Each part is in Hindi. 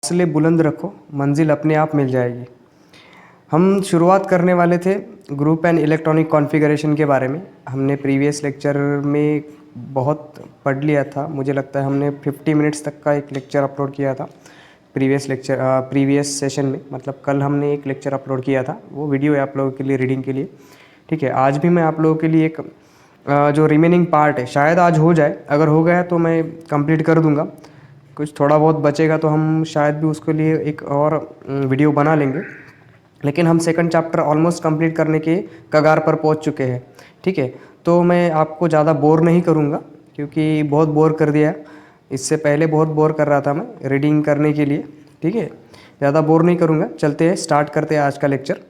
हौसले बुलंद रखो, मंजिल अपने आप मिल जाएगी। हम शुरुआत करने वाले थे ग्रुप एंड इलेक्ट्रॉनिक कॉन्फ़िगरेशन के बारे में। हमने प्रीवियस लेक्चर में बहुत पढ़ लिया था, मुझे लगता है हमने 50 मिनट्स तक का एक लेक्चर अपलोड किया था प्रीवियस सेशन में। मतलब कल हमने एक लेक्चर अपलोड किया था, वो वीडियो है आप लोगों के लिए रीडिंग के लिए। ठीक है, आज भी मैं आप लोगों के लिए एक जो रिमेनिंग पार्ट है, शायद आज हो जाए, अगर हो गया तो मैं कंप्लीट कर दूंगा। कुछ थोड़ा बहुत बचेगा तो हम शायद भी उसके लिए एक और वीडियो बना लेंगे। लेकिन हम सेकंड चैप्टर ऑलमोस्ट कंप्लीट करने के कगार पर पहुंच चुके हैं। ठीक है, तो मैं आपको ज़्यादा बोर नहीं करूंगा, क्योंकि बहुत बोर कर दिया। इससे पहले बहुत बोर कर रहा था मैं रीडिंग करने के लिए। ठीक है, ज़्यादा बोर नहीं करूंगा, चलते हैं, स्टार्ट करते हैं आज का लेक्चर।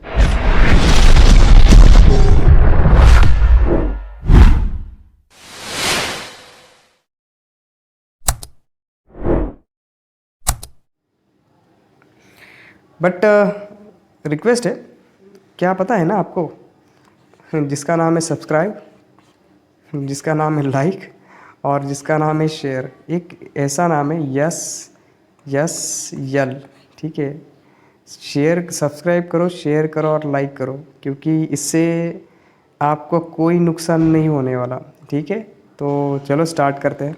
बट रिक्वेस्ट है, क्या पता है ना आपको, जिसका नाम है सब्सक्राइब, जिसका नाम है लाइक और जिसका नाम है शेयर, एक ऐसा नाम है यस यस यल। ठीक है, शेयर, सब्सक्राइब करो, शेयर करो और लाइक करो, क्योंकि इससे आपको कोई नुकसान नहीं होने वाला। ठीक है, तो चलो स्टार्ट करते हैं।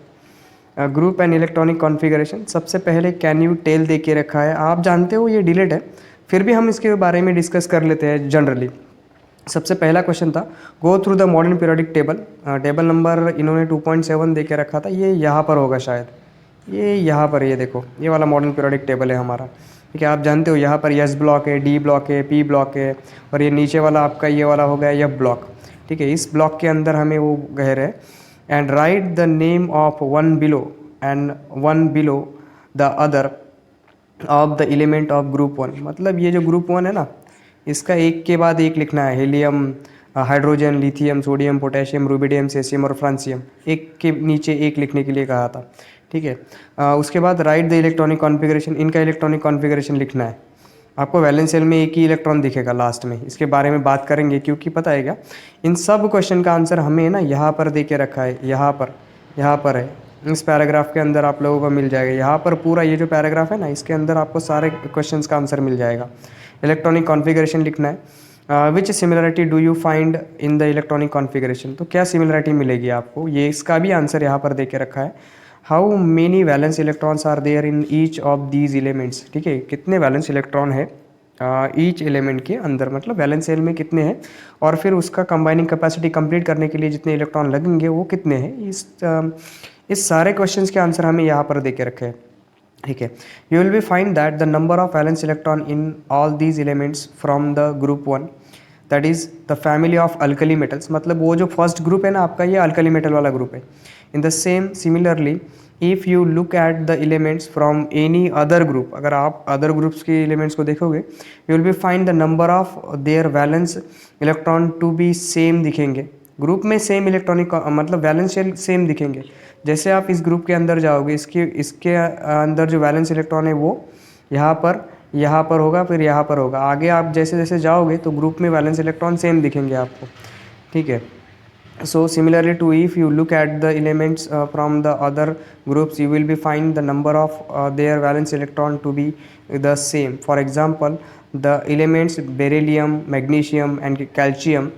Group and electronic configuration. सबसे पहले कैन यू टेल दे के रखा है, आप जानते हो ये डिलीट है, फिर भी हम इसके बारे में डिस्कस कर लेते हैं जनरली। सबसे पहला क्वेश्चन था, go through the modern periodic table. Table number इन्होंने 2.7 दे के रखा था, ये यहाँ पर होगा शायद, ये यहाँ पर, ये देखो, ये वाला मॉडर्न पीरियोडिक टेबल है हमारा। ठीक है, आप जानते हो यहाँ पर एस ब्लॉक है, डी ब्लॉक है, पी ब्लॉक है, और ये नीचे वाला आपका ये वाला हो गया एफ ब्लॉक। ठीक है, इस ब्लॉक के अंदर हमें वो गहर है। And right the name of one below and one below the other of the element of group one. मतलब ये जो ग्रुप वन है ना, इसका एक के बाद एक लिखना है। Helium, hydrogen, lithium, sodium, potassium, rubidium, caesium और फ्रांसियम, एक के नीचे एक लिखने के लिए कहा था। ठीक है, उसके बाद राइट द इलेक्ट्रॉनिक कॉन्फ़िगरेशन, इनका इलेक्ट्रॉनिक कॉन्फ़िगरेशन लिखना है। आपको वैलेंस शेल में एक ही इलेक्ट्रॉन दिखेगा लास्ट में, इसके बारे में बात करेंगे, क्योंकि पता है क्या, इन सब क्वेश्चन का आंसर हमें ना यहाँ पर दे के रखा है, यहाँ पर है, इस पैराग्राफ के अंदर आप लोगों को मिल जाएगा। यहाँ पर पूरा ये जो पैराग्राफ है ना, इसके अंदर आपको सारे क्वेश्चंस का आंसर मिल जाएगा। इलेक्ट्रॉनिक कॉन्फ़िगरेशन लिखना है। Which similarity do you find in the electronic configuration, तो क्या सिमिलरिटी मिलेगी आपको, ये इसका भी आंसर यहाँ पर दे के रखा है। How many valence electrons are there in each of these elements. ठीक है, कितने वैलेंस इलेक्ट्रॉन है ईच एलिमेंट के अंदर, मतलब वैलेंस शेल में कितने हैं, और फिर उसका कंबाइनिंग कैपेसिटी कंप्लीट करने के लिए जितने इलेक्ट्रॉन लगेंगे वो कितने हैं। इस सारे क्वेश्चंस के आंसर हमें यहाँ पर दे के रखे हैं। ठीक है, you will be find that the number of valence electron in all these elements from the group one, that is the family of alkali metals. मतलब वो जो फर्स्ट ग्रुप है ना आपका, ये अल्कली मेटल वाला ग्रुप है। In the same similarly if you look at the elements from any other group, अगर आप अदर ग्रुप्स के एलिमेंट्स को देखोगे, you will be find the number of their valence electron to be same दिखेंगे। ग्रुप में सेम इलेक्ट्रॉनिक मतलब वैलेंस शेल सेम दिखेंगे। जैसे आप इस ग्रुप के अंदर जाओगे, इसके अंदर जो वैलेंस इलेक्ट्रॉन है वो यहाँ पर होगा, फिर यहाँ पर होगा। आगे आप जैसे जैसे जाओगे तो ग्रुप में वैलेंस इलेक्ट्रॉन सेम दिखेंगे आपको। ठीक है, so similarly to if you look at the elements from the other groups, you will be find the number of their valence electron to be the same. For example, the elements beryllium, magnesium and calcium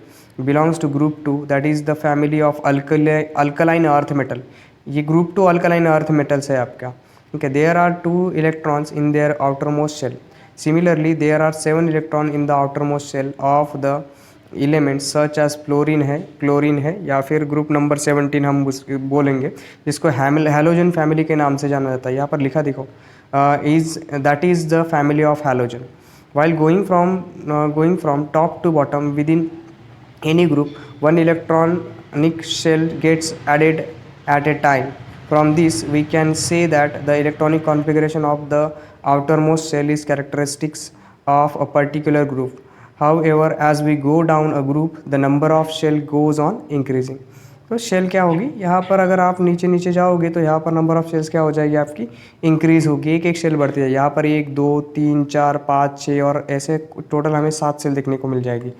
belongs to group 2, that is the family of alkaline earth metal. ये group 2 alkaline earth metals है आपका। Okay, there are 2 electrons in their outermost shell. Similarly, there are 7 electron in the outermost shell of the elements such as chlorine है, या फिर ग्रुप नंबर 17 हम बोलेंगे, जिसको हैलोजन फैमिली के नाम से जाना जाता है। यहाँ पर लिखा देखो, that is the family of halogen. While going from top to bottom within any group, one electronic shell gets added at a time. From this we can say that the electronic configuration of the outermost shell is characteristics of a particular group. However, as we go down a group, the number of shell goes on increasing. तो शेल क्या होगी, यहाँ पर अगर आप नीचे नीचे जाओगे तो यहाँ पर नंबर ऑफ शेल्स क्या हो जाएगी आपकी, इंक्रीज़ होगी, एक एक शेल बढ़ती है। यहाँ पर 1 2 3 4 5 6 और ऐसे टोटल हमें 7 शेल देखने को मिल जाएगी।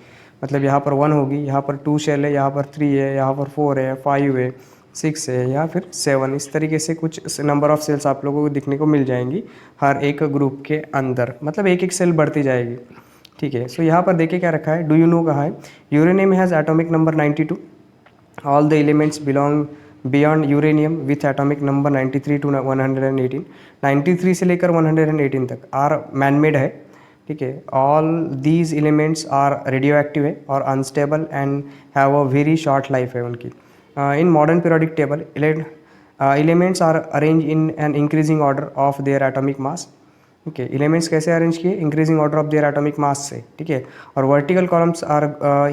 मतलब यहाँ पर 1 होगी, यहाँ पर 2 शेल है, यहाँ पर 3 है, यहाँ पर 4 है, 5 है, 6 है या फिर 7, इस तरीके से कुछ नंबर ऑफ सेल्स आप लोगों को दिखने को मिल जाएंगी हर एक ग्रुप के अंदर, मतलब एक एक सेल बढ़ती जाएगी। ठीक है, सो यहाँ पर देखिए क्या रखा है, डू यू नो कहा है, uranium has atomic number 92, all the elements belong beyond uranium with atomic number 93 to 118, 93 से लेकर 118 तक आर मैनमेड है। ठीक है, all these elements are radioactive है और unstable and have a very short life है उनकी। In modern periodic table elements are arrange in an increasing order of their atomic mass. ठीक है, एलिमेंट्स कैसे अरेंज किए, increasing order of their atomic mass से। ठीक है, और वर्टिकल कॉलम्स आर,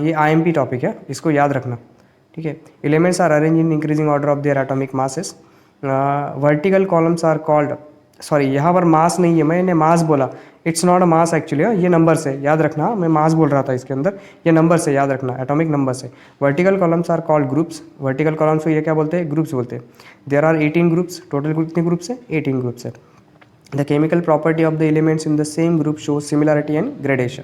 ये आईएमपी टॉपिक है, इसको याद रखना। ठीक है, elements are arrange in increasing order of their atomic masses. Vertical columns are called, sorry यहाँ पर मास नहीं है, मैंने मास बोला, it's not a mass actually, ये नंबर से याद रखना, मैं मास बोल रहा था इसके अंदर, ये नंबर से याद रखना, एटॉमिक नंबर से। Vertical columns are called groups, vertical columns को ये क्या बोलते हैं, ग्रुप्स बोलते हैं। देयर आर 18 ग्रुप्स, टोटल कितने ग्रुप्स है, 18 ग्रुप्स है। The chemical property of the elements in the same group show similarity and gradation.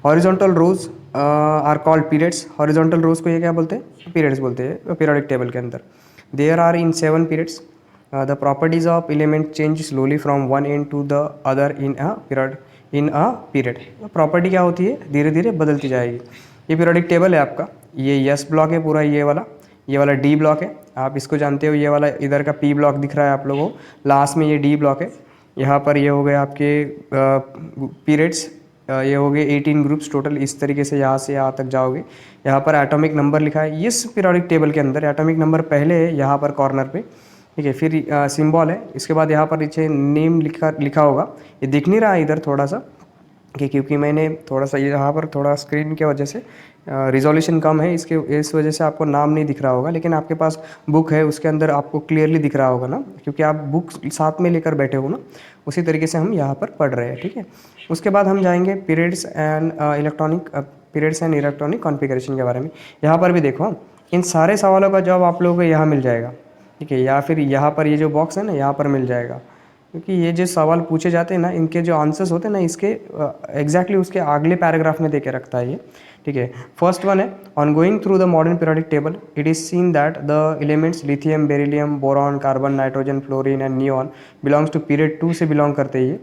Horizontal rows are called periods, horizontal rows को ये क्या बोलते हैं, पीरियड्स बोलते हैं पीरियोडिक टेबल के अंदर। There are in 7 periods. The properties of element change slowly from one end to the other in a period. Property क्या होती है, धीरे धीरे बदलती जाएगी। ये पीरियोडिक टेबल है आपका, ये यस ब्लॉक है पूरा, ये वाला डी ब्लॉक है, आप इसको जानते हो, ये वाला इधर का पी ब्लॉक दिख रहा है आप लोगों को, लास्ट में ये डी ब्लॉक है। यहाँ पर ये हो गए आपके पीरियड्स, ये हो गए 18 ग्रुप्स टोटल, इस तरीके से यहाँ से यहाँ तक जाओगे। यहाँ पर एटॉमिक नंबर लिखा है, इस पीरियोडिक टेबल के अंदर एटॉमिक नंबर पहले है यहाँ पर कॉर्नर पे। ठीक है, फिर सिंबल है, इसके बाद यहाँ पर नीचे नेम लिखा होगा, ये दिख नहीं रहा है इधर थोड़ा सा, क्योंकि मैंने थोड़ा सा यहाँ पर थोड़ा स्क्रीन की वजह से रिजोल्यूशन कम है, इस वजह से आपको नाम नहीं दिख रहा होगा, लेकिन आपके पास बुक है उसके अंदर आपको क्लियरली दिख रहा होगा ना, क्योंकि आप बुक साथ में लेकर बैठे हो ना, उसी तरीके से हम यहाँ पर पढ़ रहे हैं। ठीक है, उसके बाद हम जाएंगे पीरियड्स एंड इलेक्ट्रॉनिक कॉन्फ़िगरेशन के बारे में। यहाँ पर भी देखो, इन सारे सवालों का जवाब आप लोगों को यहाँ मिल जाएगा। ठीक है, या फिर यहाँ पर ये जो बॉक्स है ना, यहाँ पर मिल जाएगा, क्योंकि ये जो सवाल पूछे जाते हैं ना, इनके जो आंसर्स होते हैं ना, इसके एग्जैक्टली उसके अगले पैराग्राफ में दे के रखता है ये। ठीक है, फर्स्ट वन है, on going through the modern periodic table it is seen that the elements lithium, beryllium, boron, carbon, nitrogen, fluorine and neon belongs to period 2 से बिलोंग करते हैं ये।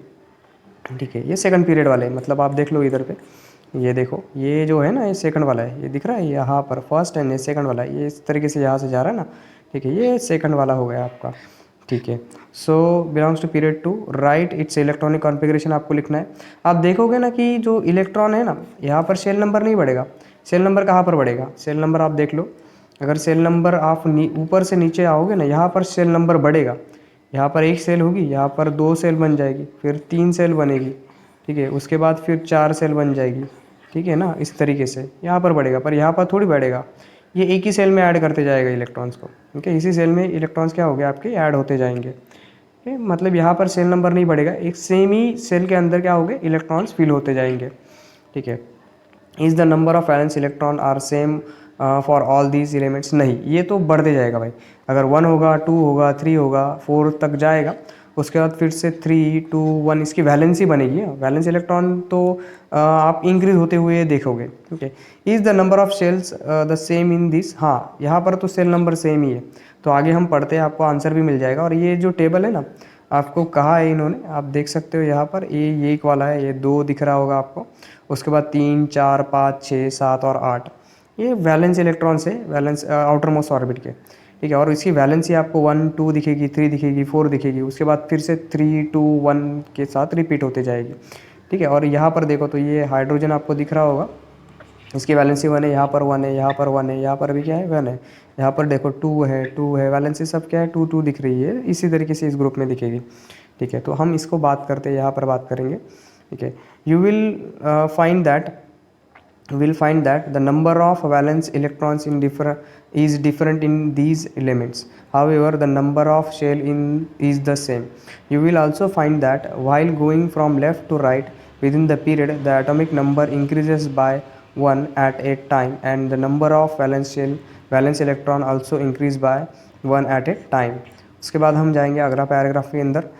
ठीक है, ये सेकंड पीरियड वाले हैं, मतलब आप देख लो इधर पे, ये देखो, ये जो है ना, ये सेकंड वाला है, ये दिख रहा है यहाँ पर फर्स्ट एंड ये सेकंड वाला है, ये इस तरीके से यहाँ से जा रहा है ना। ठीक है, ये सेकंड वाला हो गया आपका। ठीक है, so belongs to period 2, right its electronic configuration आपको लिखना है। आप देखोगे ना कि जो इलेक्ट्रॉन है ना, यहाँ पर सेल नंबर नहीं बढ़ेगा, सेल नंबर कहाँ पर बढ़ेगा, सेल नंबर आप देख लो, अगर सेल नंबर आप ऊपर से नीचे आओगे ना, यहाँ पर सेल नंबर बढ़ेगा, यहाँ पर एक सेल होगी, यहाँ पर 2 सेल बन जाएगी, फिर 3 सेल बनेगी। ठीक है, उसके बाद फिर 4 सेल बन जाएगी। ठीक है ना, इस तरीके से यहाँ पर बढ़ेगा, पर यहाँ पर थोड़ी बढ़ेगा, ये एक ही सेल में ऐड करते जाएगा इलेक्ट्रॉन्स को। ठीक है, इसी सेल में इलेक्ट्रॉन्स क्या हो गया आपके, ऐड होते जाएंगे। ठीक है, मतलब यहाँ पर सेल नंबर नहीं बढ़ेगा, एक सेम ही सेल के अंदर क्या होंगे, इलेक्ट्रॉन्स फिल होते जाएंगे। ठीक है, is the number of valence electron are same for all these elements, नहीं, ये तो बढ़ते जाएगा भाई, अगर 1 होगा, 2 होगा, 3 होगा, 4 तक जाएगा, उसके बाद फिर से 3, 2, 1 इसकी वैलेंसी बनेगी। वैलेंस इलेक्ट्रॉन तो आप इंक्रीज होते हुए देखोगे। ठीक है, is the number of shells the same in this, हाँ यहाँ पर तो सेल नंबर सेम ही है, तो आगे हम पढ़ते हैं, आपको आंसर भी मिल जाएगा। और ये जो टेबल है ना, आपको कहा है इन्होंने, आप देख सकते हो यहाँ पर, ये एक वाला है, ये 2 दिख रहा होगा आपको, उसके बाद 3, 4, 5, 6, 7 और 8, ये वैलेंस इलेक्ट्रॉन्स है, वैलेंस आउटर मोस्ट ऑर्बिट के। ठीक है, और इसकी वैलेंसी आपको 1, 2 दिखेगी, 3 दिखेगी, 4 दिखेगी, उसके बाद फिर से 3, 2, 1 के साथ रिपीट होते जाएगी। ठीक है, और यहाँ पर देखो तो ये हाइड्रोजन आपको दिख रहा होगा, इसकी वैलेंसी 1 है, यहाँ पर 1 है, यहाँ पर 1 है, यहाँ पर भी क्या है, 1 है, यहाँ पर देखो 2 है, 2 है, वैलेंसी सब क्या है, 2, 2 दिख रही है, इसी तरीके से इस ग्रुप में दिखेगी। ठीक है, तो हम इसको बात करते हैं, यहाँ पर बात करेंगे। ठीक है, you will find that the number of valence electrons is different in these elements. However, the number of shell is the same. You will also find that while going from left to right within the period, the atomic number increases by 1 at a time, and the number of valence electron also increase by 1 at a time. उसके बाद हम जाएंगे अगला पैराग्राफ के अंदर।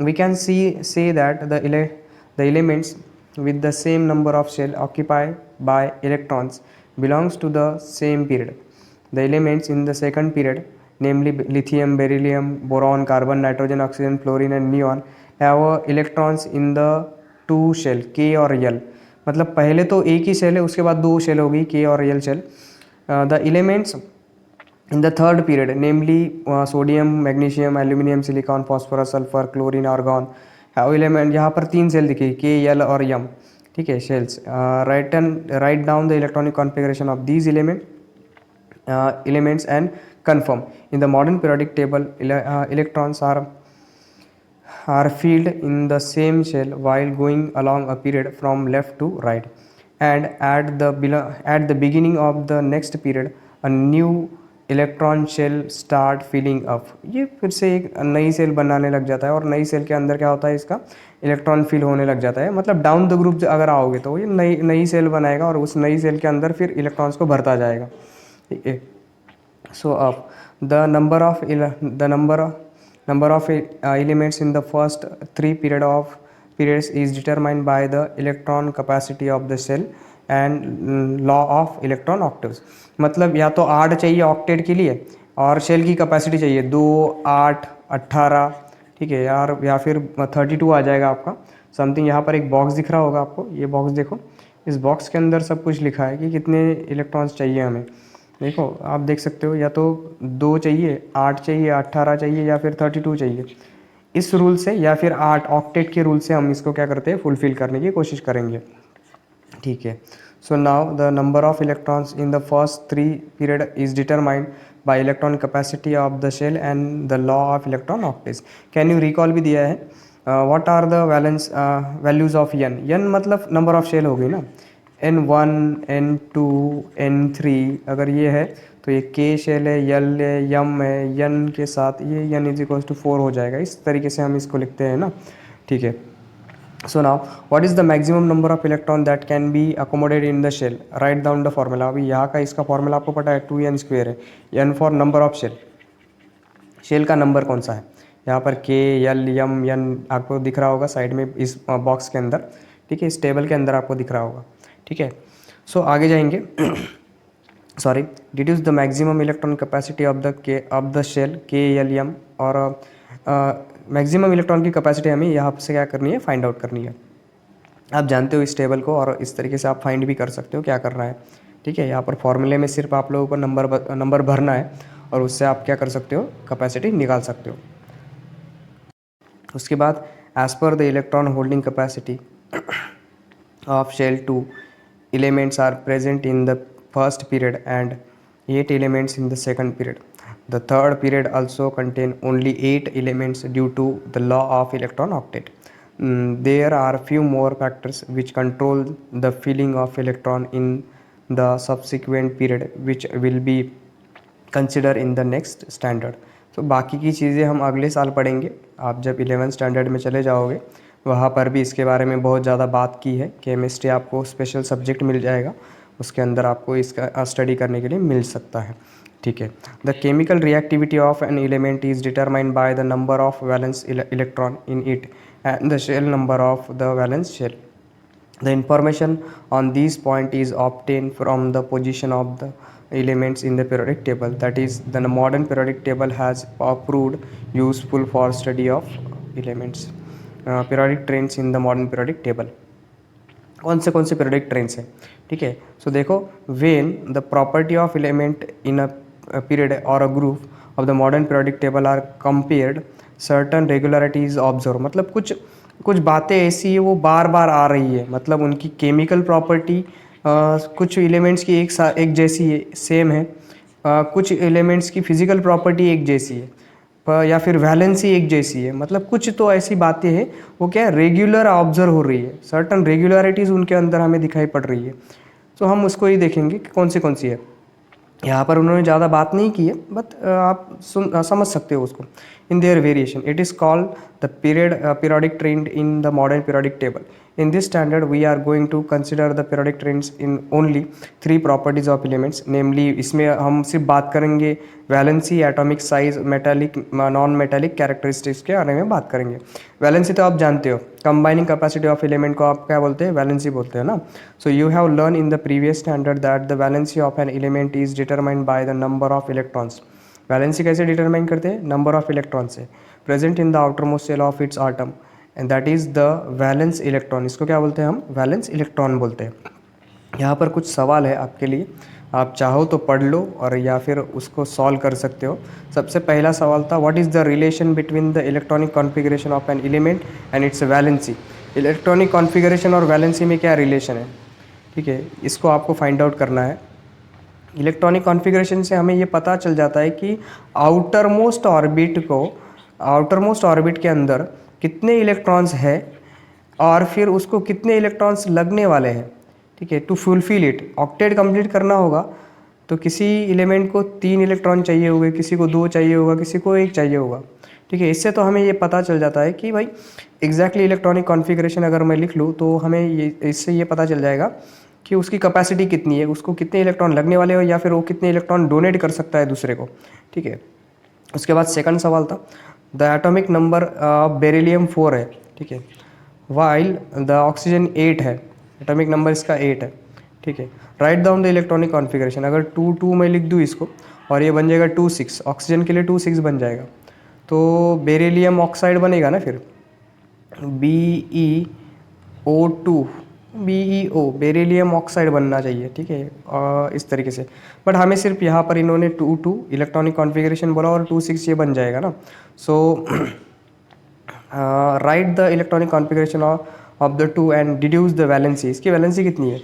We can say that the elements with the same number of shell occupied by electrons belongs to the same period. The elements in the second period namely lithium, beryllium, boron, carbon, nitrogen, oxygen, fluorine and neon have electrons in the two shell K और यल। मतलब पहले तो एक ही शेल है, उसके बाद दो शेल हो गई के और यल shell. The elements in the third period namely sodium, magnesium, aluminium, silicon, phosphorus, sulfur, chlorine, argon have element। यहाँ पर तीन सेल दिखे के, यल और यम, ठीक है, shells. Right down the electronic configuration of these elements and confirm in the modern periodic table electrons are filled in the same shell while going along a period from left to right, and at the beginning of the next period a new electron shell start filling up. ये फिर से एक नई सेल बनाने लग जाता है और नई सेल के अंदर क्या होता है, इसका इलेक्ट्रॉन फिल होने लग जाता है। मतलब डाउन द ग्रुप अगर आओगे तो ये नई सेल बनाएगा और उस नई सेल के अंदर फिर इलेक्ट्रॉन्स को भरता जाएगा, ठीक है। सो अब the number of elements in the first three periods is determined by the electron capacity of the cell and law of electron octaves। मतलब या तो 8 चाहिए ऑक्टेट के लिए और शेल की कैपेसिटी चाहिए 2, 8, 18, ठीक है यार, या फिर 32 आ जाएगा आपका समथिंग। यहाँ पर एक बॉक्स दिख रहा होगा आपको, ये बॉक्स देखो, इस बॉक्स के अंदर सब कुछ लिखा है कि कितने इलेक्ट्रॉन्स चाहिए हमें। देखो आप देख सकते हो, या तो 2 चाहिए, 8 चाहिए, 18 चाहिए या फिर 32 चाहिए। इस रूल से या फिर 8 ऑक्टेट के रूल से हम इसको क्या करते हैं, फुलफिल करने की कोशिश करेंगे, ठीक है। So now the number of electrons in the first 3 period is determined by electron capacity of the shell and the law of electron octets. Can you recall भी दिया है। What are the values of n मतलब नंबर ऑफ शेल हो गई ना, N1, N2, N3 अगर ये है तो ये के शेल है, यल है, यम है, यन के साथ ये यन इज इक्वल्स टू 4 हो जाएगा। इस तरीके से हम इसको लिखते हैं ना, ठीक है। So now what is the maximum number of electron that can be accommodated in the shell, write down the formula. अभी यहाँ का इसका फॉर्मूला आपको पता है 2n² है, n for number of shell, shell का नंबर कौन सा है। यहाँ पर के, यल, यम, यन आपको दिख रहा होगा साइड में इस बॉक्स के अंदर, ठीक है, इस टेबल के अंदर आपको दिख रहा होगा, ठीक है। सो आगे जाएंगे। Sorry, deduce the maximum electron capacity of the shell K, L, यम। और मैक्सिमम इलेक्ट्रॉन की कैपेसिटी हमें यहाँ से क्या करनी है, फाइंड आउट करनी है। आप जानते हो इस टेबल को और इस तरीके से आप फाइंड भी कर सकते हो क्या करना है, ठीक है। यहाँ पर फॉर्मूले में सिर्फ आप लोगों को नंबर भरना है और उससे आप क्या कर सकते हो, कैपेसिटी निकाल सकते हो। उसके बाद as per the electron holding capacity of shell 2 elements are present in the first period and 8 elements in the second period. The third period also contain only 8 elements due to the law of electron octet. There are few more factors which control the filling of electron in the subsequent period which will be considered in the next standard. तो बाकी की चीज़ें हम अगले साल पढ़ेंगे। आप जब 11th स्टैंडर्ड में चले जाओगे वहाँ पर भी इसके बारे में बहुत ज़्यादा बात की है। केमिस्ट्री आपको स्पेशल सब्जेक्ट मिल जाएगा, उसके अंदर आपको इसका स्टडी करने के लिए मिल सकता है, ठीक है। The chemical reactivity of an element is determined by the number of valence electron in it and the shell number of the valence shell. The information on these point is obtained from the position of the elements in the periodic table. That is, the modern periodic table has proved useful for study of elements. Periodic trains in the modern periodic table. कौन से periodic trains हैं, ठीक है। So देखो, when the property of element in a period or a group of the modern periodic table are compared, certain regularities observed। मतलब कुछ बातें ऐसी है वो बार बार आ रही है, मतलब उनकी केमिकल प्रॉपर्टी कुछ एलिमेंट्स की एक जैसी है, सेम है, कुछ एलिमेंट्स की फिजिकल प्रॉपर्टी एक जैसी है या फिर वैलेंसी एक जैसी है। मतलब कुछ तो ऐसी बातें हैं वो क्या है, रेगुलर ऑब्जर्व हो रही है, सर्टन रेगुलरिटीज़ उनके अंदर हमें दिखाई पड़ रही है। तो हम उसको ही देखेंगे कि कौन सी है। यहाँ पर उन्होंने ज़्यादा बात नहीं की है, बट आप समझ सकते हो उसको। in their variation. It is called the periodic trend in the modern periodic table. In this standard we are going to consider the periodic trends in only three properties of elements, namely इसमें हम सिर्फ बात करेंगे valency, atomic size, metallic non metallic characteristics के बारे में बात करेंगे। वैलेंसी तो आप जानते हो, कंबाइनिंग कैपेसिटी ऑफ एलिमेंट को आप क्या बोलते हैं, वैलेंसी बोलते हैं ना। So you have learn in the previous standard that the valency of an element is determined by the number of electrons. Valency कैसे डिटरमाइन करते हैं, नंबर ऑफ इलेक्ट्रॉन से present in the outer most shell of its atom, and that is the valence electron. इसको क्या बोलते हैं हम, वैलेंस इलेक्ट्रॉन बोलते हैं। यहाँ पर कुछ सवाल है आपके लिए, आप चाहो तो पढ़ लो और या फिर उसको सॉल्व कर सकते हो। सबसे पहला सवाल था, what is the relation between the electronic configuration of an element and it's valency. Electronic configuration और वैलेंसी में क्या रिलेशन है, ठीक है, इसको आपको फाइंड आउट करना है। इलेक्ट्रॉनिक कॉन्फ़िगरेशन से हमें ये पता चल जाता है कि आउटर मोस्ट ऑर्बिट के अंदर कितने इलेक्ट्रॉन्स है और फिर उसको कितने इलेक्ट्रॉन्स लगने वाले हैं, ठीक है। To fulfil it, octet complete करना होगा तो किसी एलिमेंट को 3 इलेक्ट्रॉन चाहिए होंगे, किसी को 2 चाहिए होगा, किसी को 1 चाहिए होगा, ठीक है। इससे तो हमें ये पता चल जाता है कि भाई एग्जैक्टली इलेक्ट्रॉनिक कॉन्फ़िगरेशन अगर मैं लिख लूँ तो हमें इससे ये पता चल जाएगा कि उसकी कैपेसिटी कितनी है, उसको कितने इलेक्ट्रॉन लगने वाले हो या फिर वो कितने इलेक्ट्रॉन डोनेट कर सकता है दूसरे को, ठीक है। उसके बाद सेकंड सवाल था, the atomic number of beryllium 4 है, ठीक है, वाइल द ऑक्सीजन 8 है, एटॉमिक नंबर इसका 8 है, ठीक है। Right down the electronic configuration, अगर 2 मैं लिख दूँ इसको और ये बन जाएगा 2 6, ऑक्सीजन के लिए 2 6 बन जाएगा, तो बेरिलियम ऑक्साइड बनेगा ना फिर BeO2, BeO बेरिलियम ऑक्साइड बनना चाहिए, ठीक है, इस तरीके से। बट हमें सिर्फ यहाँ पर इन्होंने 2 इलेक्ट्रॉनिक कॉन्फ़िगरेशन बोला और 2 6 ये बन जाएगा ना। So write the electronic configuration of the 2 and deduce the valency. इसकी वैलेंसी कितनी है,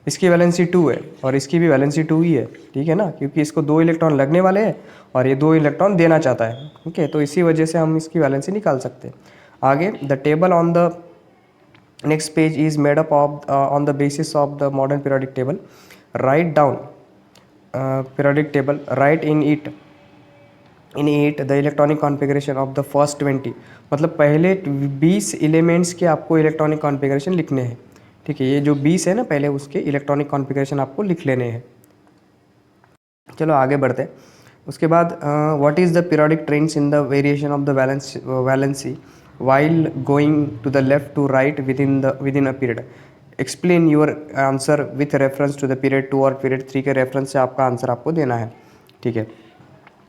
इसकी वैलेंसी 2 है और इसकी भी वैलेंसी 2 ही है, ठीक है ना, क्योंकि इसको 2 इलेक्ट्रॉन लगने वाले हैं और ये 2 इलेक्ट्रॉन देना चाहता है, ठीक है। तो इसी वजह से हम इसकी वैलेंसी निकाल सकते हैं। आगे the table on the next page is made up of on the basis of the modern periodic table. Write down periodic table, right in it the electronic configuration of the first 20, मतलब पहले 20 एलिमेंट्स के आपको इलेक्ट्रॉनिक कॉन्फ़िगरेशन लिखने हैं, ठीक है। ये जो 20 है ना, पहले उसके इलेक्ट्रॉनिक कॉन्फ़िगरेशन आपको लिख लेने हैं। चलो आगे बढ़ते हैं। उसके बाद what is the periodic trends in the variation of the valency while going to the left to right within a period. Explain your answer with reference to the period 2 और पीरियड 3 के रेफरेंस से आपका आंसर आपको देना है, ठीक है।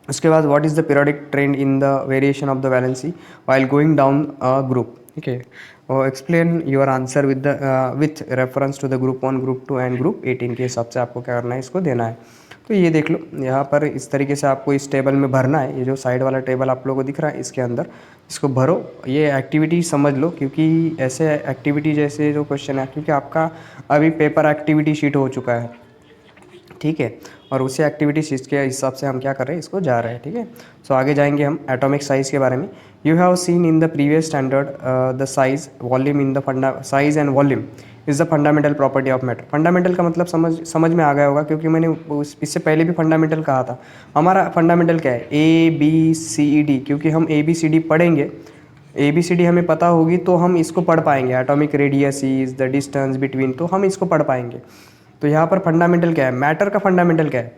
उसके बाद what is the periodic trend in the variation of the valency while going down a group, ठीक है। और explain your answer with reference to the group 1, group 2 and group 18 के हिसाब से आपको क्या करना है, इसको देना है। तो ये देख लो, यहाँ पर इस तरीके से आपको इस टेबल में भरना है। ये जो साइड वाला टेबल आप लोगों को दिख रहा है, इसके अंदर इसको भरो। ये एक्टिविटी समझ लो, क्योंकि ऐसे एक्टिविटी जैसे जो क्वेश्चन है, क्योंकि आपका अभी पेपर एक्टिविटी शीट हो चुका है, ठीक है, और उसी एक्टिविटी शीट के हिसाब से हम क्या कर रहे हैं, इसको जा रहे हैं, ठीक है। सो आगे जाएंगे हम एटॉमिक साइज़ के बारे में। You have seen in the previous standard the size volume in the size and volume is the fundamental property of matter. Fundamental का मतलब समझ में आ गया होगा, क्योंकि मैंने इससे पहले भी फंडामेंटल कहा था। हमारा फंडामेंटल क्या है, ABCD, क्योंकि हम ABCD पढ़ेंगे, ABCD हमें पता होगी तो हम इसको पढ़ पाएंगे। Atomic radius is the distance between, तो हम इसको पढ़ पाएंगे। तो यहाँ पर फंडामेंटल क्या है, मैटर का फंडामेंटल क्या है,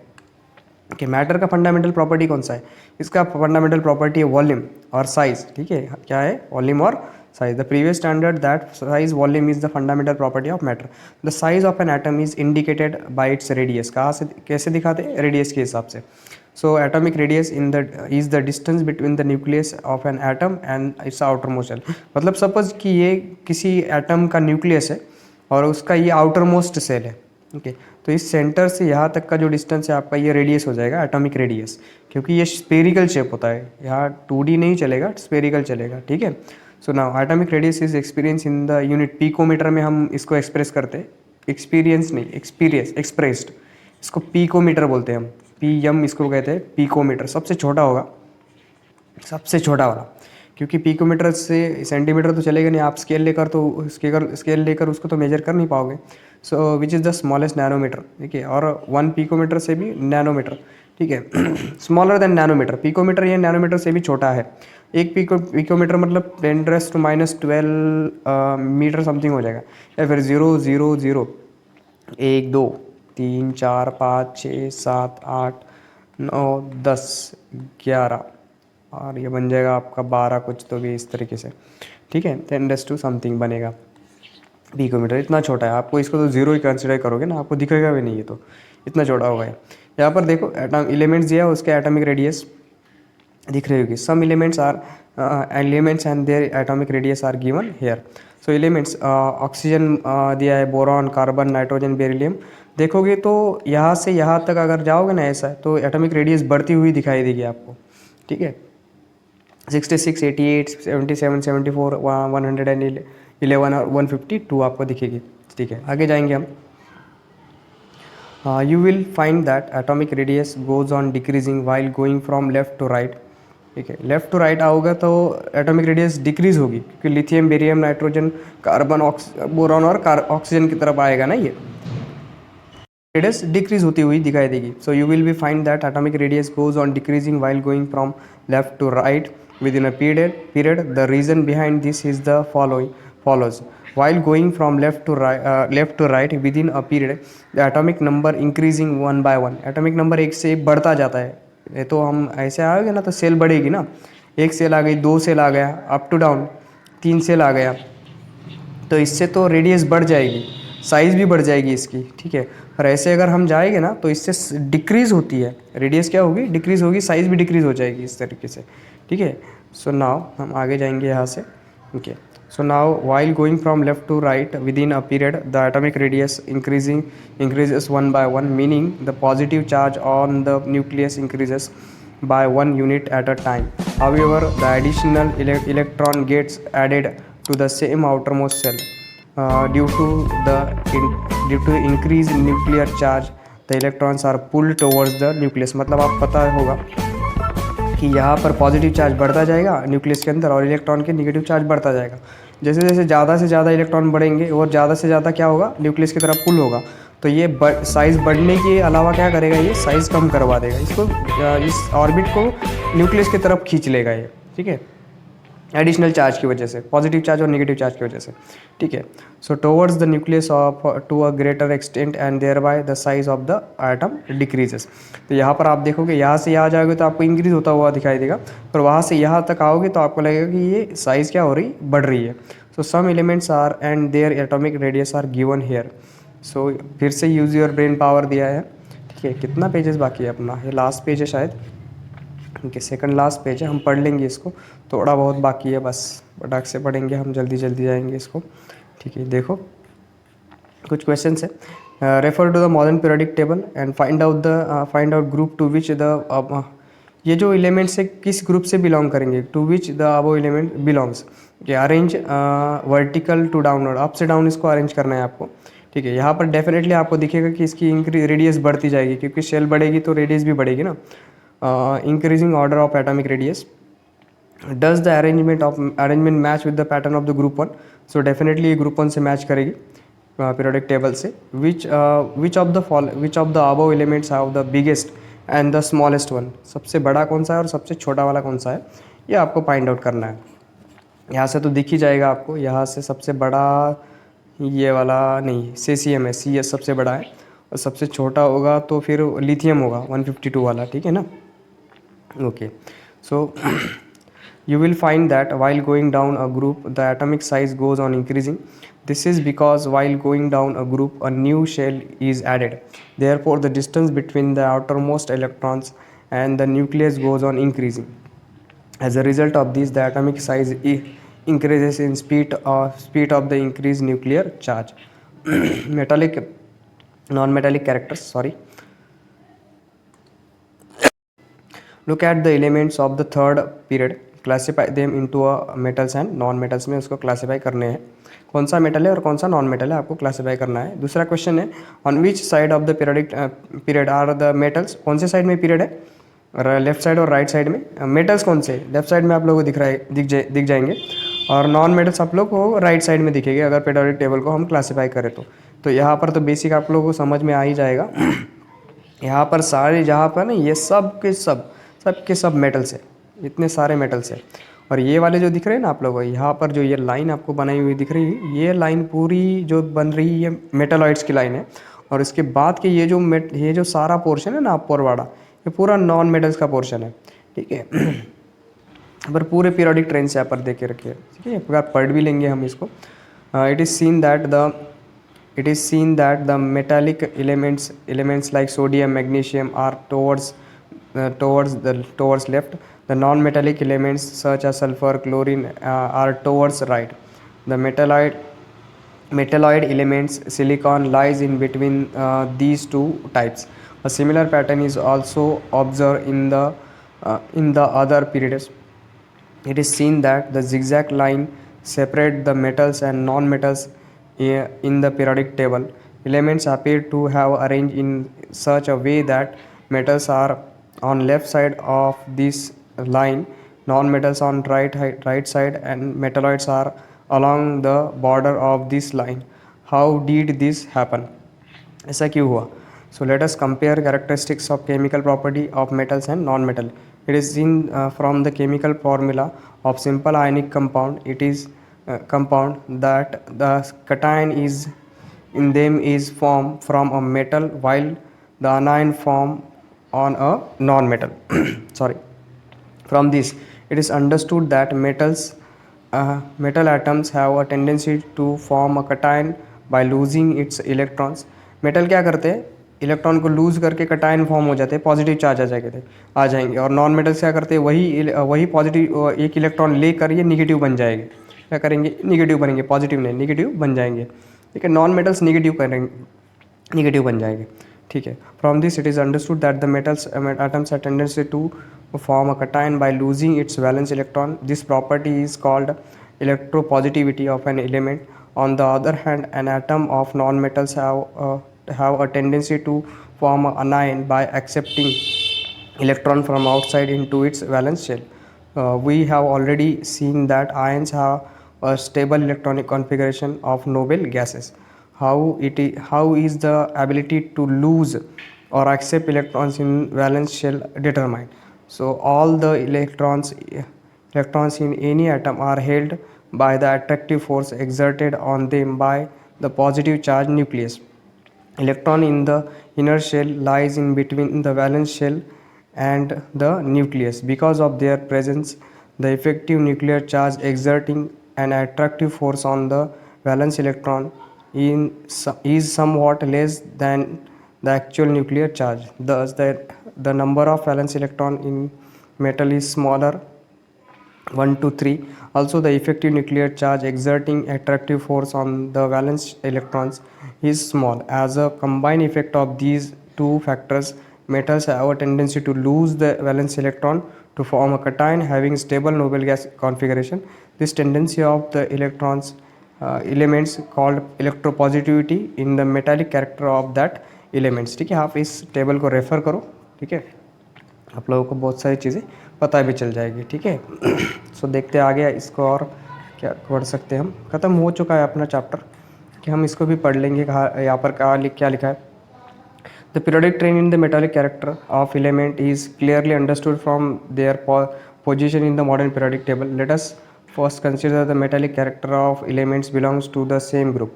कि मैटर का फंडामेंटल प्रॉपर्टी कौन सा है, इसका फंडामेंटल प्रॉपर्टी है वॉल्यूम और साइज, ठीक है। क्या है, वॉल्यूम और size. The previous standard that size volume is the fundamental property of matter. The size of an atom is indicated by its radius. कहाँ से कैसे दिखाते हैं, रेडियस के हिसाब से। So atomic radius is the distance between the nucleus of an atom and its outer most shell. मतलब सपोज कि ये किसी एटम का न्यूक्लियस है और उसका ये आउटर मोस्ट सेल है, ओके। तो इस सेंटर से यहाँ तक का जो डिस्टेंस है आपका, ये रेडियस हो जाएगा, एटॉमिक रेडियस, क्योंकि ये स्पेरिकल शेप होता है। यहाँ 2D नहीं चलेगा, स्पेरिकल चलेगा, ठीक है। So now atomic radius is experience in the unit picometer में हम इसको एक्सप्रेस करते हैं। एक्सपीरियंस नहीं, एक्सपीरियंस एक्सप्रेस्ड, इसको पिकोमीटर बोलते हैं हम, PM इसको कहते हैं पिकोमीटर। सबसे छोटा होगा, सबसे छोटा वाला, क्योंकि पिकोमीटर से सेंटीमीटर तो चलेगा नहीं, आप स्केल लेकर उसको तो मेजर कर नहीं पाओगे। So which is the smallest nanometre, ठीक है, और 1 पिकोमीटर से भी नैनोमीटर, ठीक है। स्मॉलर देन नैनोमीटर, पिकोमीटर ये नैनोमीटर से भी छोटा है। एक पिकोमीटर मतलब 10⁻12 मीटर समथिंग हो जाएगा। या फिर 0.00 1 2 3 4 5 6 7 8 9 10 11 और ये बन जाएगा आपका 12 कुछ तो भी इस तरीके से, ठीक है। 10⁻² समथिंग बनेगा पिकोमीटर। इतना छोटा है, आपको इसको तो जीरो ही कंसिडर करोगे ना, आपको दिखेगा भी नहीं, ये तो इतना छोटा होगा। यहाँ पर देखो एटम एलिमेंट्स दिया है, उसके एटॉमिक रेडियस दिख रही होगी। Some elements are elements and their atomic radius are given here. So elements oxygen दिया है, बोरॉन, कार्बन, नाइट्रोजन, बेरिलियम। देखोगे तो यहाँ से यहाँ तक अगर जाओगे ना ऐसा, तो एटॉमिक रेडियस बढ़ती हुई दिखाई देगी आपको, ठीक है। 66 88 77 74 111 और 152 आपको दिखेगी, ठीक है। आगे जाएंगे हम। You will find that atomic radius goes on decreasing while going from left to right, ठीक है। लेफ्ट टू राइट आओगे तो एटॉमिक रेडियस डिक्रीज होगी, क्योंकि lithium, barium, nitrogen, carbon, boron और ऑक्सीजन की तरफ आएगा ना, ये रेडियस डिक्रीज होती हुई दिखाई देगी। So you will be find that atomic radius goes on decreasing while going from left to right within a period. The reason behind this is the follows. While going from left to right within a period, the atomic number increasing one by one. Atomic number एक से बढ़ता जाता है। ये तो हम ऐसे आएंगे ना तो सेल बढ़ेगी ना, एक सेल आ गई, 2 सेल आ गया, अप टू डाउन 3 सेल आ गया, तो इससे तो रेडियस बढ़ जाएगी, साइज़ भी बढ़ जाएगी इसकी, ठीक है। और ऐसे अगर हम जाएंगे ना तो इससे डिक्रीज़ होती है, रेडियस क्या होगी, डिक्रीज़ होगी, साइज़ भी डिक्रीज़ हो जाएगी इस तरीके से, ठीक है। सो नाउ हम आगे जाएंगे यहाँ से, okay. So now while going from left to right within a period the atomic radius increases one by one, meaning the positive charge on the nucleus increases by 1 unit at a time. However, the additional electron gets added to the same outermost cell. Due to increase in nuclear charge, the electrons are pulled towards the nucleus. मतलब आप पता होगा कि यहाँ पर पॉजिटिव चार्ज बढ़ता जाएगा न्यूक्लियस के अंदर और इलेक्ट्रॉन के निगेटिव चार्ज बढ़ता जाएगा। जैसे जैसे ज़्यादा से ज़्यादा इलेक्ट्रॉन बढ़ेंगे और ज़्यादा से ज़्यादा क्या होगा, न्यूक्लियस की तरफ पुल होगा, तो ये साइज़ बढ़ने के अलावा क्या करेगा, ये साइज़ कम करवा देगा इसको, इस ऑर्बिट को न्यूक्लियस की तरफ खींच लेगा ये, ठीक है, एडिशनल चार्ज की वजह से, पॉजिटिव चार्ज और नेगेटिव चार्ज की वजह से, ठीक है। So towards the nucleus of to a greater extent and thereby the size of the atom decreases. तो यहाँ पर आप देखोगे यहाँ से यहाँ जाओगे तो आपको इंक्रीज होता हुआ दिखाई देगा, और वहाँ से यहाँ तक आओगे तो आपको लगेगा कि ये साइज़ क्या हो रही, बढ़ रही है। So some elements are and their atomic radius are given here. So फिर से यूज़ योर ब्रेन पावर दिया है, ठीक है। कितना पेजेस बाकी है अपना, ये लास्ट पेज है शायद, ओके, सेकंड लास्ट पेज है, हम पढ़ लेंगे इसको, थोड़ा बहुत बाकी है बस, फटाक से पढ़ेंगे हम, जल्दी जल्दी जाएंगे इसको, ठीक है। देखो कुछ क्वेश्चन है, refer to the modern periodic table and find out group to which the ये जो एलिमेंट्स है किस ग्रुप से बिलोंग करेंगे, to which the above element belongs. Arrange vertical to downward, up से डाउन इसको अरेंज करना है आपको, ठीक है। यहाँ पर डेफिनेटली आपको दिखेगा कि इसकी रेडियस बढ़ती जाएगी, क्योंकि शेल बढ़ेगी तो रेडियस भी बढ़ेगी ना। Increasing order of atomic radius, does the arrangement match with the pattern of the group 1। So definitely ये ग्रुप 1 से मैच करेगी पीरियोडिक टेबल से। Which of the above elements have the biggest and the smallest one, सबसे बड़ा कौन सा है और सबसे छोटा वाला कौन सा है, ये आपको फाइंड आउट करना है। यहाँ से तो दिख ही जाएगा आपको, यहाँ से सबसे बड़ा ये वाला नहीं, सेसियम है, CS सबसे बड़ा है, और सबसे छोटा होगा तो फिर लिथियम होगा 152 वाला, ठीक है ना, okay. So you will find that while going down a group the atomic size goes on increasing. This is because while going down a group a new shell is added, therefore the distance between the outermost electrons and the nucleus goes on increasing. As a result of this the atomic size increases in speed of the increased nuclear charge. Metallic non-metallic characters, sorry. Look at the elements of the third period, classify them into a metals and non metals में उसको क्लासीफाई करने हैं, कौन सा मेटल है और कौन सा नॉन मेटल है आपको क्लासीफाई करना है। दूसरा क्वेश्चन है, on which side of the period are the metals, कौन से साइड में पीरियड है, लेफ्ट साइड और राइट साइड में। मेटल्स कौन से, लेफ्ट साइड में आप लोगों को दिख जाएंगे, और नॉन मेटल्स आप लोग को राइट साइड में दिखेंगे अगर पीरियोडिक टेबल को हम क्लासीफाई करें तो यहाँ पर तो बेसिक आप लोगों को समझ में आ ही जाएगा। यहाँ पर सारे जहाँ पर ना ये सब के सब मेटल्स है, इतने सारे मेटल्स है। और ये वाले जो दिख रहे हैं ना आप लोगों को, यहाँ पर जो ये लाइन आपको बनाई हुई दिख रही है, ये लाइन पूरी जो बन रही है मेटालॉइड्स की लाइन है। और इसके बाद के ये जो सारा पोर्शन है ना अपर वाला, ये पूरा नॉन मेटल्स का पोर्शन है, ठीक है। पर पूरे पीरियोडिक ट्रेन से यहाँ पर देखे रखिए, ठीक है, एक बार पढ़ भी लेंगे हम इसको। It is seen that the metallic elements like sodium, magnesium are towards left. The non-metallic elements such as sulfur, chlorine are towards right. The metalloid elements silicon lies in between these two types. A similar pattern is also observed in the other periods. It is seen that the zigzag line separate the metals and non-metals in the periodic table. Elements appear to have arranged in such a way that metals are on left side of this line, non-metals on right side, and metalloids are along the border of this line. How did this happen? ऐसा क्यों हुआ? So let us compare characteristics of chemical property of metals and non-metal. It is seen from the chemical formula of simple ionic compound. It is compound that the cation is in them is formed from a metal, while the anion form on a non-metal. Sorry. From this, it is understood that metal atoms have a tendency to form a cation by losing its electrons. Metal क्या करते हैं, इलेक्ट्रॉन को लूज करके कटायन फॉर्म हो जाते हैं, पॉजिटिव चार्ज आ जाएंगे। और नॉन मेटल्स क्या करते हैं, वही पॉजिटिव एक इलेक्ट्रॉन लेकर ये निगेटिव बन जाएंगे। क्या करेंगे, निगेटिव बनेंगे, पॉजिटिव नहीं, निगेटिव बन जाएंगे, ठीक है। नॉन मेटल्स निगेटिव करेंगे, निगेटिव बन जाएंगे, ठीक है। From this it is understood that the metals atoms have tendency to form a cation by losing its valence electron. This property is called electropositivity of an element. On the other hand, an atom of non-metals have a tendency to form an anion by accepting electron from outside into its valence shell. We have already seen that ions have a stable electronic configuration of noble gases. How is the ability to lose or accept electrons in valence shell determined? So all the electrons in any atom are held by the attractive force exerted on them by the positive charge nucleus. Electron in the inner shell lies in between the valence shell and the nucleus. Because of their presence, the effective nuclear charge exerting an attractive force on the valence electron is somewhat less than the actual nuclear charge. Thus, the number of valence electron in metal is smaller, 1 to 3. Also, the effective nuclear charge exerting attractive force on the valence electrons is small. As a combined effect of these two factors, metals have a tendency to lose the valence electron to form a cation having stable noble gas configuration. This tendency of the elements called electropositivity in the metallic character of that elements, ठीक है। आप इस टेबल को रेफ़र करो, ठीक है, आप लोगों को बहुत सारी चीज़ें पता भी चल जाएगी, ठीक है। सो देखते आगे इसको और क्या पढ़ सकते हैं हम। ख़त्म हो चुका है अपना चैप्टर, कि हम इसको भी पढ़ लेंगे। यहाँ पर क्या लिखा है, the periodic train in the metallic character of element is clearly understood from their position in the modern periodic table. Let us first consider the metallic character of elements belongs to the same group.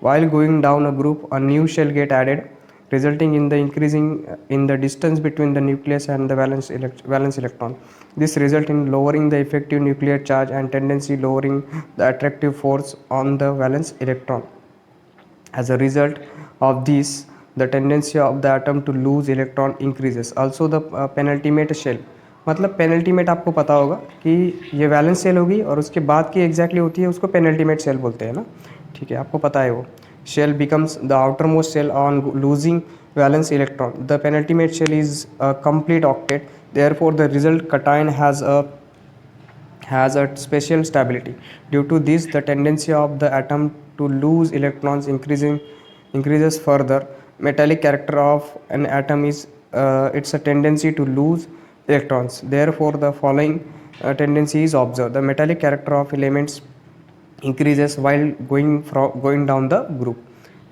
While going down a group, a new shell get added, resulting in the increasing in the distance between the nucleus and the valence electron. This result in lowering the effective nuclear charge and tendency lowering the attractive force on the valence electron. As a result of this, the tendency of the atom to lose electron increases. Also the penultimate shell, मतलब पेनल्टीमेट आपको पता होगा कि ये वैलेंस सेल होगी और उसके बाद की एग्जैक्टली होती है, उसको पेनल्टीमेट सेल बोलते हैं ना, ठीक है, आपको पता है वो। Shell becomes the outer most shell on losing valence electron. The penultimate shell is a complete octet. Therefore the result cation has a special stability. Due to this, the tendency of the atom to lose electrons increases further. Metallic character of an atom is it's a tendency to lose electrons. Therefore, the following tendency is observed. The metallic character of elements increases while going down the group.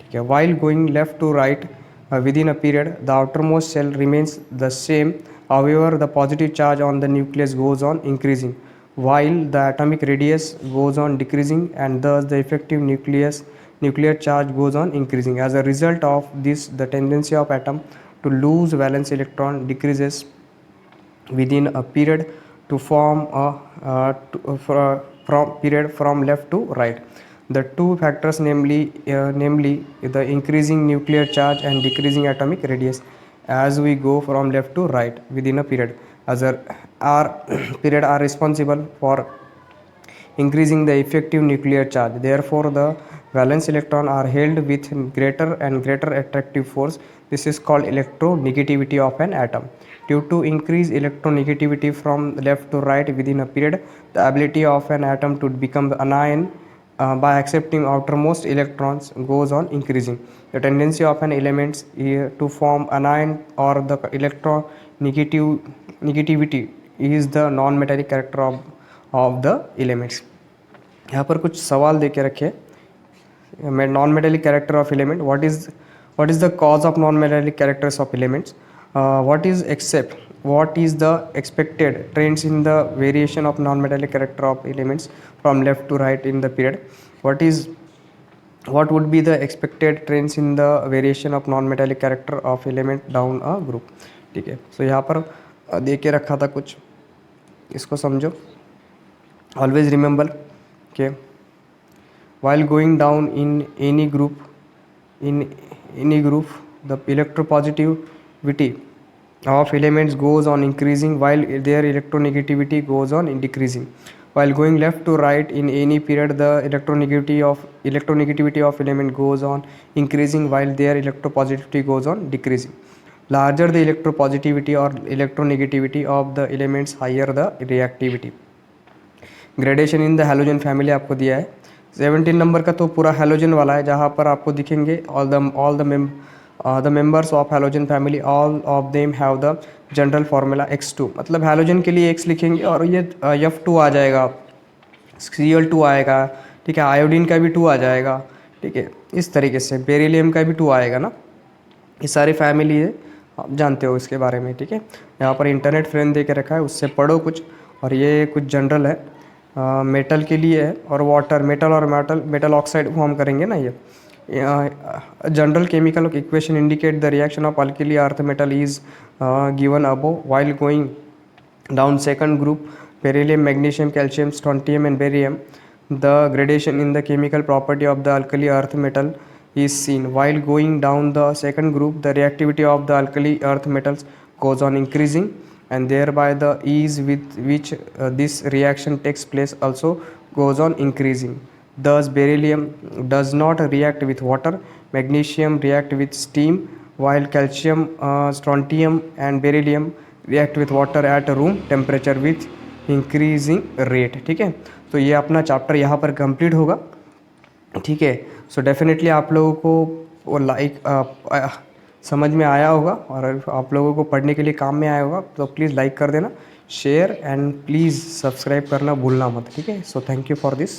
ठीक है, while going left to right, within a period, the outermost shell remains the same. However, the positive charge on the nucleus goes on increasing, while the atomic radius goes on decreasing, and thus the effective nuclear charge goes on increasing. As a result of this, the tendency of atom to lose valence electron decreases within a period to form from period from left to right. The two factors, namely the increasing nuclear charge and decreasing atomic radius, as we go from left to right within a period, as our period are responsible for increasing the effective nuclear charge. Therefore, the valence electron are held with greater and greater attractive force. This is called electronegativity of an atom. Due to increased electronegativity from left to right within a period, the ability of an atom to become anion by accepting outermost electrons goes on increasing. The tendency of an element to form anion or the electronegativity is the non-metallic character of the elements. यहाँ पर कुछ सवाल दे के रखे non metallic character of element. what is the cause of non metallic characters of elements? What is the expected trends in the variation of non metallic character of elements from left to right in the period? What would be the expected trends in the variation of non metallic character of element down a group? ठीक है. सो यहाँ पर दे के रखा था कुछ, इसको समझो. Always remember, okay, while going down in any group, the electropositivity of elements goes on increasing while their electronegativity goes on decreasing. While going left to right in any period, the electronegativity of element goes on increasing while their electropositivity goes on decreasing. Larger the electropositivity or electronegativity of the elements, higher the reactivity. Gradation in the halogen family आपको दिया है. 17 नंबर का तो पूरा हैलोजन वाला है, जहाँ पर आपको दिखेंगे all the members of halogen family, all of them have the general formula X2. मतलब हैलोजन के लिए X लिखेंगे और ये F2 आ जाएगा, Cl2 आएगा, ठीक है, आयोडीन का भी 2 आ जाएगा, ठीक है, इस तरीके से बेरिलियम का भी 2 आएगा ना. ये सारी फैमिली है, आप जानते हो इसके बारे में, ठीक है. यहाँ पर इंटरनेट फ्रेंड दे के रखा है, उससे पढ़ो कुछ. और ये कुछ जनरल है, मेटल के लिए है, और वाटर मेटल ऑक्साइड फॉर्म करेंगे ना. ये general chemical equation indicate the reaction of alkali earth metal is given above. While going down second group, beryllium, magnesium, calcium, strontium and barium, the gradation in the chemical property of the alkali earth metal is seen. While going down the second group, the reactivity of the alkali earth metals goes on increasing, and thereby the ease with which this reaction takes place also goes on increasing. Thus beryllium does not react with water, magnesium react with steam, while calcium, strontium and beryllium react with water at room temperature with increasing rate. ठीक है, तो ये अपना चैप्टर यहाँ पर कंप्लीट होगा. ठीक है, सो डेफिनेटली आप लोगों को वो समझ में आया होगा और आप लोगों को पढ़ने के लिए काम में आया होगा. तो प्लीज़ लाइक कर देना, शेयर एंड प्लीज़ सब्सक्राइब करना भूलना मत. ठीक है, so thank you for this.